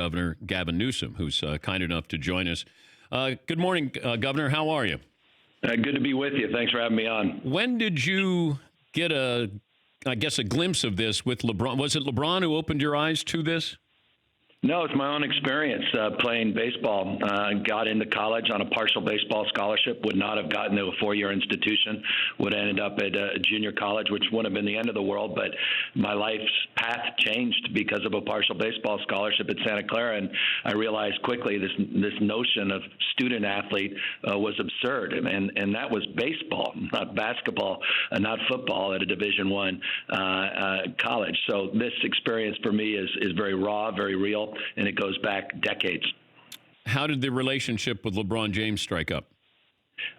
Governor Gavin Newsom, who's kind enough to join us. Good morning, Governor. How are you? Good to be with you. Thanks for having me on. When did you get a glimpse of this with LeBron? Was it LeBron who opened your eyes to this? No, it's my own experience playing baseball. Got into college on a partial baseball scholarship, would not have gotten to a four-year institution, would have ended up at a junior college, which wouldn't have been the end of the world, but my life's path changed because of a partial baseball scholarship at Santa Clara, and I realized quickly this notion of student athlete was absurd, and that was baseball, not basketball, not football at a Division I college. So this experience for me is very raw, very real, and it goes back decades. How did the relationship with LeBron James strike up?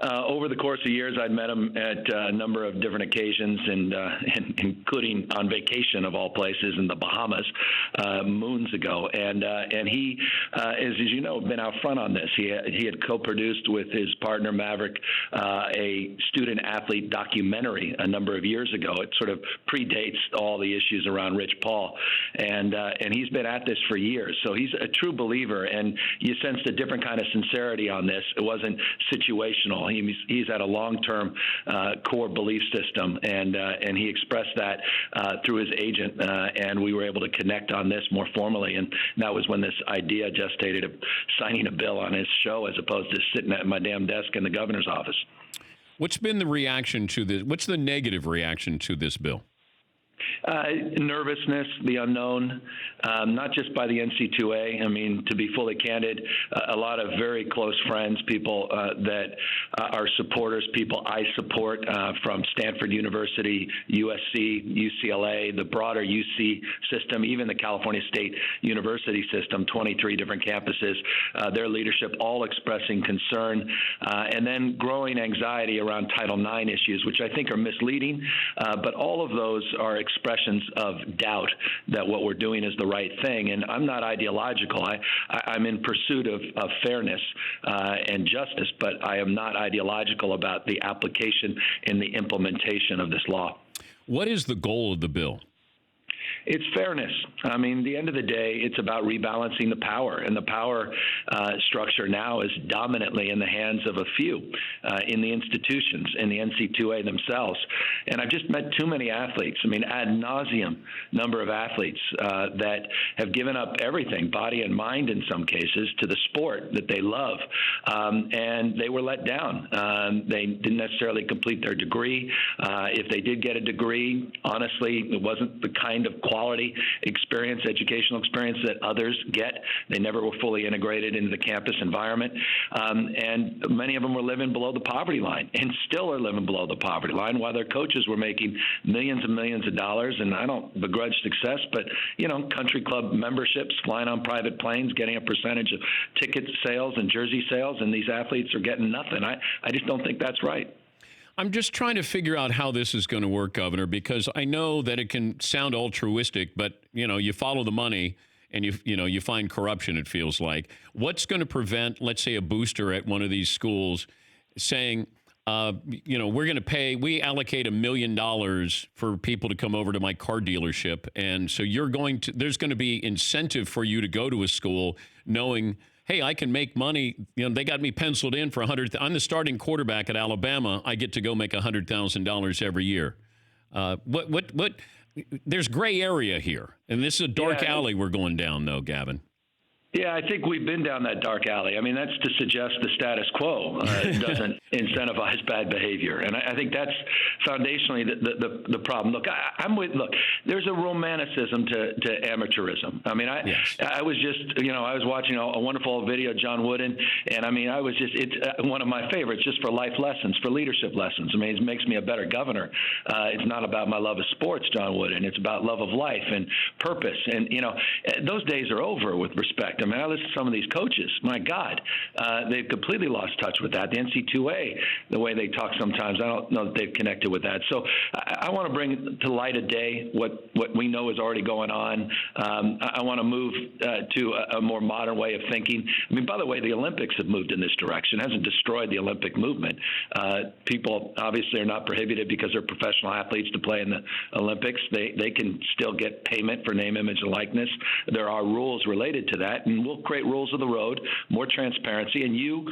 Over the course of years, I'd met him at a number of different occasions, and including on vacation of all places in the Bahamas moons ago. And he, as you know, been out front on this. He had co-produced with his partner Maverick a student athlete documentary a number of years ago. It sort of predates all the issues around Rich Paul, and he's been at this for years. So he's a true believer, and you sensed a different kind of sincerity on this. It wasn't situational. He's had a long-term core belief system, and he expressed that through his agent, and we were able to connect on this more formally. And that was when this idea gestated of signing a bill on his show as opposed to sitting at my damn desk in the governor's office. What's been the reaction to this? What's the negative reaction to this bill? Nervousness, the unknown, not just by the NCAA. I mean, to be fully candid, a lot of very close friends, people that are supporters, people I support from Stanford University, USC, UCLA, the broader UC system, even the California State University system, 23 different campuses, their leadership all expressing concern, and then growing anxiety around Title IX issues, which I think are misleading, but all of those are expressions of doubt that what we're doing is the right thing. And I'm not ideological. I'm in pursuit of fairness and justice, but I am not ideological about the application and the implementation of this law. What is the goal of the bill? It's fairness. I mean, at the end of the day, it's about rebalancing the power, and the power structure now is dominantly in the hands of a few in the institutions, in the NCAA themselves. And I've just met too many athletes. I mean, ad nauseum number of athletes that have given up everything, body and mind in some cases, to the sport that they love, and they were let down. They didn't necessarily complete their degree. If they did get a degree, honestly, it wasn't the kind of quality experience, educational experience that others get. They never were fully integrated into the campus environment. And many of them were living below the poverty line and still are living below the poverty line while their coaches were making millions and millions of dollars. And I don't begrudge success, but, you know, country club memberships, flying on private planes, getting a percentage of ticket sales and jersey sales, and these athletes are getting nothing. I just don't think that's right. I'm just trying to figure out how this is going to work, Governor, because I know that it can sound altruistic, but, you know, you follow the money and you find corruption, it feels like. What's going to prevent, let's say, a booster at one of these schools saying, we're going to pay, we allocate $1 million for people to come over to my car dealership. And so there's going to be incentive for you to go to a school knowing, hey, I can make money. You know, they got me penciled in for I'm the starting quarterback at Alabama. I get to go make $100,000 every year. There's gray area here. And this is a dark alley we're going down, though, Gavin. Yeah, I think we've been down that dark alley. I mean, that's to suggest the status quo doesn't incentivize bad behavior, and I think that's foundationally the problem. Look, Look, there's a romanticism to amateurism. I mean, I was just, I was watching a wonderful video, John Wooden, and I mean, it's one of my favorites, just for life lessons, for leadership lessons. I mean, it makes me a better governor. It's not about my love of sports, John Wooden. It's about love of life and purpose, and those days are over with respect. I mean, I listen to some of these coaches. My God, they've completely lost touch with that. The NCAA, the way they talk sometimes, I don't know that they've connected with that. So I want to bring to light of day what we know is already going on. I want to move to a more modern way of thinking. I mean, by the way, the Olympics have moved in this direction. It hasn't destroyed the Olympic movement. People obviously are not prohibited because they're professional athletes to play in the Olympics. They can still get payment for name, image, and likeness. There are rules related to that. and we'll create rules of the road, more transparency. And you,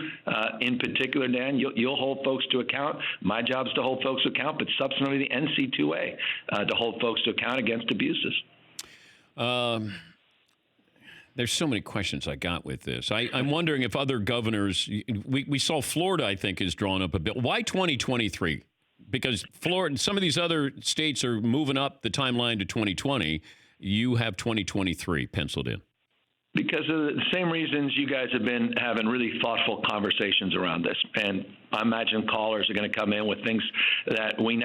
in particular, Dan, you'll hold folks to account. My job is to hold folks to account, but subsequently the NCAA to hold folks to account against abuses. There's so many questions I got with this. I'm wondering if other governors, we saw Florida, I think, is drawn up a bit. Why 2023? Because Florida and some of these other states are moving up the timeline to 2020. You have 2023 penciled in. Because of the same reasons you guys have been having really thoughtful conversations around this. And I imagine callers are going to come in with things that we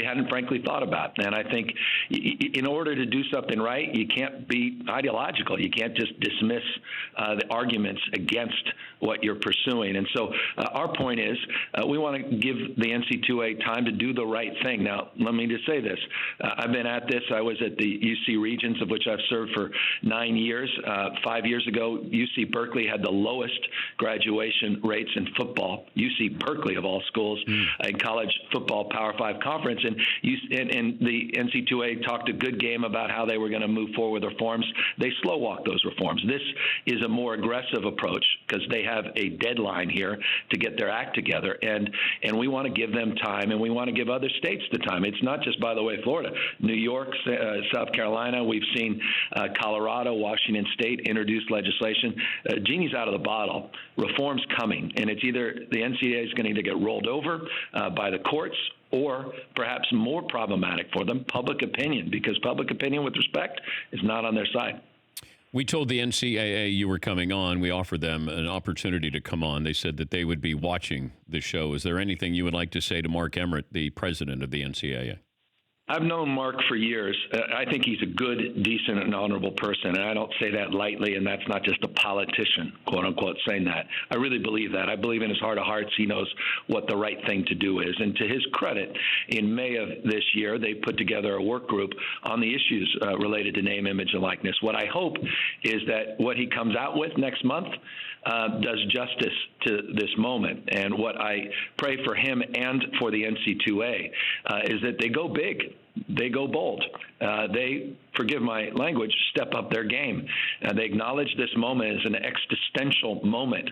hadn't frankly thought about. And I think in order to do something right, you can't be ideological. You can't just dismiss the arguments against what you're pursuing. And so our point is we want to give the NCAA time to do the right thing. Now, let me just say this. I've been at this. I was at the UC Regents, of which I've served for 9 years. 5 years ago, UC Berkeley had the lowest graduation rates in football. UC Berkeley, of all schools, in college football Power 5 conference. And the NCAA talked a good game about how they were going to move forward with reforms. They slow walk those reforms. This is a more aggressive approach because they have a deadline here to get their act together. And we want to give them time, and we want to give other states the time. It's not just, by the way, Florida. New York, South Carolina, we've seen Colorado, Washington State introduce legislation. Genie's out of the bottle. Reform's coming, and it's either the NCAA is going to get rolled over by the courts, or perhaps more problematic for them, public opinion, because public opinion, with respect, is not on their side. We told the NCAA you were coming on. We offered them an opportunity to come on. They said that they would be watching the show. Is there anything you would like to say to Mark Emmert, the president of the NCAA? I've known Mark for years. I think he's a good, decent, and honorable person, and I don't say that lightly, and that's not just a politician, quote-unquote, saying that. I really believe that. I believe in his heart of hearts he knows what the right thing to do is. And to his credit, in May of this year, they put together a work group on the issues related to name, image, and likeness. What I hope is that what he comes out with next month does justice to this moment. And what I pray for him and for the NCAA is that they go big. They go bold. They, forgive my language, step up their game. They acknowledge this moment as an existential moment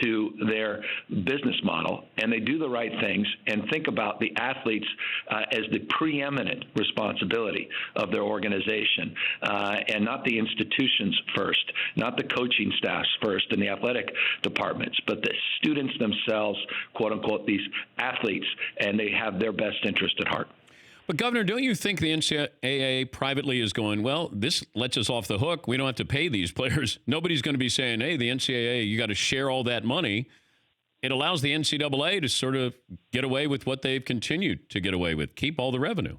to their business model, and they do the right things and think about the athletes as the preeminent responsibility of their organization, and not the institutions first, not the coaching staffs first and the athletic departments, but the students themselves, quote unquote, these athletes, and they have their best interest at heart. But, Governor, don't you think the NCAA privately is going, well, this lets us off the hook. We don't have to pay these players. Nobody's going to be saying, hey, the NCAA, you got to share all that money. It allows the NCAA to sort of get away with what they've continued to get away with, keep all the revenue.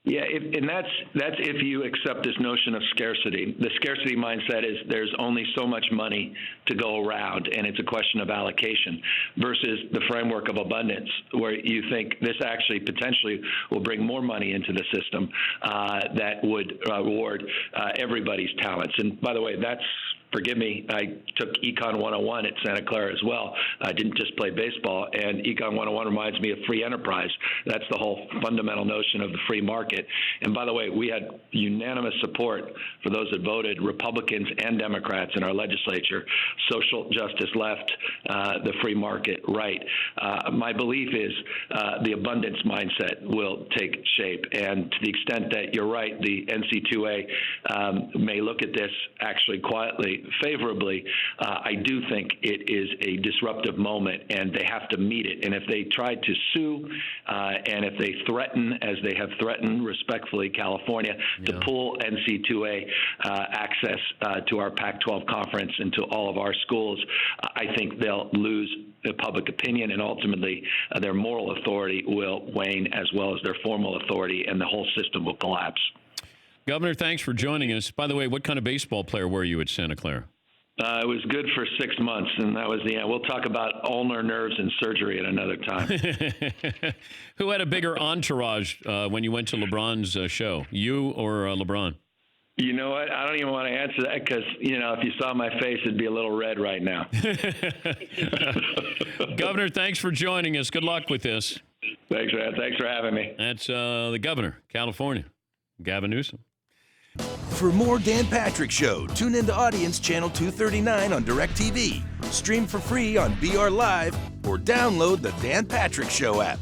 Yeah, and that's if you accept this notion of scarcity. The scarcity mindset is there's only so much money to go around, and it's a question of allocation, versus the framework of abundance, where you think this actually potentially will bring more money into the system that would reward everybody's talents. And by the way, forgive me, I took Econ 101 at Santa Clara as well. I didn't just play baseball, and Econ 101 reminds me of free enterprise. That's the whole fundamental notion of the free market. And by the way, we had unanimous support for those that voted, Republicans and Democrats in our legislature, social justice left, the free market right. My belief is the abundance mindset will take shape. And to the extent that you're right, the NCAA may look at this actually quietly favorably, I do think it is a disruptive moment, and they have to meet it. And if they try to sue, and if they threaten, as they have threatened respectfully, California, to pull NCAA access to our Pac-12 conference and to all of our schools, I think they'll lose the public opinion, and ultimately their moral authority will wane, as well as their formal authority, and the whole system will collapse. Governor, thanks for joining us. By the way, what kind of baseball player were you at Santa Clara? It was good for 6 months, and that was the end. We'll talk about ulnar nerves and surgery at another time. Who had a bigger entourage when you went to LeBron's show, you or LeBron? You know what? I don't even want to answer that because, if you saw my face, it'd be a little red right now. Governor, thanks for joining us. Good luck with this. Thanks for having me. That's the governor, California, Gavin Newsom. For more Dan Patrick Show, tune into Audience Channel 239 on DirecTV. Stream for free on BR Live or download the Dan Patrick Show app.